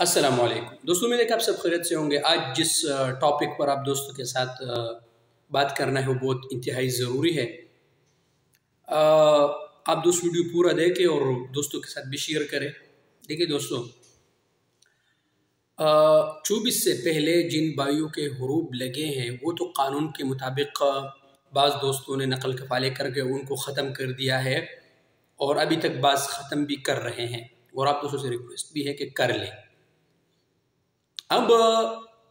अस्सलामुअलैकुम दोस्तों, मेरे ख्याल आप सब खैरियत से होंगे। आज जिस टॉपिक पर आप दोस्तों के साथ बात करना है वो बहुत इंतहाई ज़रूरी है। आप दोस्त वीडियो पूरा देखें और दोस्तों के साथ भी शेयर करें। देखिए दोस्तों, 24 से पहले जिन बाइयों के हुरूब लगे हैं वो तो कानून के मुताबिक बाज़ दोस्तों ने नकल कफ़ाले करके उनको ख़त्म कर दिया है और अभी तक बाज़ ख़त्म भी कर रहे हैं और आप दोस्तों से रिक्वेस्ट भी है कि कर लें। अब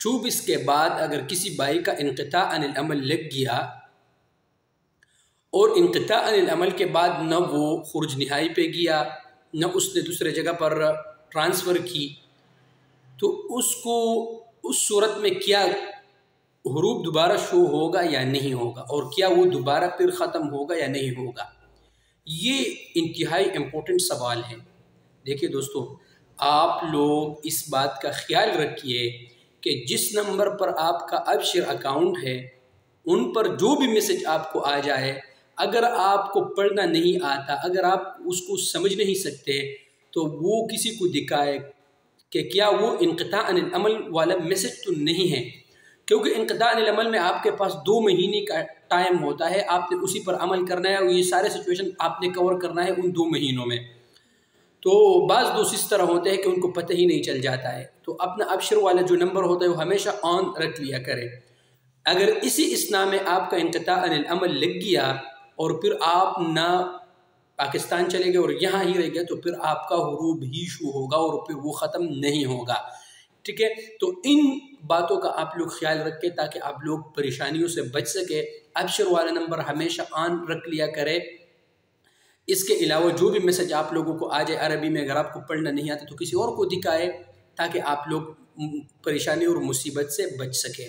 24 के बाद अगर किसी बाई का इनक़िता अनिल अमल लग गया और इनक़िता अनिल अमल के बाद न वो खुर्ज निहाई पे गया न उसने दूसरे जगह पर ट्रांसफ़र की, तो उसको उस सूरत में क्या हुरूब दोबारा शो होगा या नहीं होगा और क्या वो दोबारा फिर ख़त्म होगा या नहीं होगा, ये इंतहाई इम्पोर्टेंट सवाल है। देखिए दोस्तों, आप लोग इस बात का ख्याल रखिए कि जिस नंबर पर आपका अबशर अकाउंट है उन पर जो भी मैसेज आपको आ जाए, अगर आपको पढ़ना नहीं आता, अगर आप उसको समझ नहीं सकते, तो वो किसी को दिखाए कि क्या वो इनक़िता अनिल अमल वाला मैसेज तो नहीं है, क्योंकि इनक़िता अनिल अमल में आपके पास 2 महीने का टाइम होता है। आपने उसी पर अमल करना है और ये सारे सिचुएशन आपने कवर करना है उन 2 महीनों में। तो बाज़ दोस्त इस तरह होते हैं कि उनको पता ही नहीं चल जाता है, तो अपना अबशर वाला जो नंबर होता है वो हमेशा ऑन रख लिया करें। अगर इसी इसना में आपका इनक़िता अनिल अमल लग गया और फिर आप ना पाकिस्तान चले गए और यहाँ ही रह गए, तो फिर आपका हुरूब ही शू होगा और फिर वो ख़त्म नहीं होगा। ठीक है, तो इन बातों का आप लोग ख्याल रखें ताकि आप लोग परेशानियों से बच सके। अबशर वाला नंबर हमेशा ऑन रख लिया करें। इसके अलावा जो भी मैसेज आप लोगों को आ जाए अरबी में, अगर आपको पढ़ना नहीं आता तो किसी और को दिखाए ताकि आप लोग परेशानी और मुसीबत से बच सके।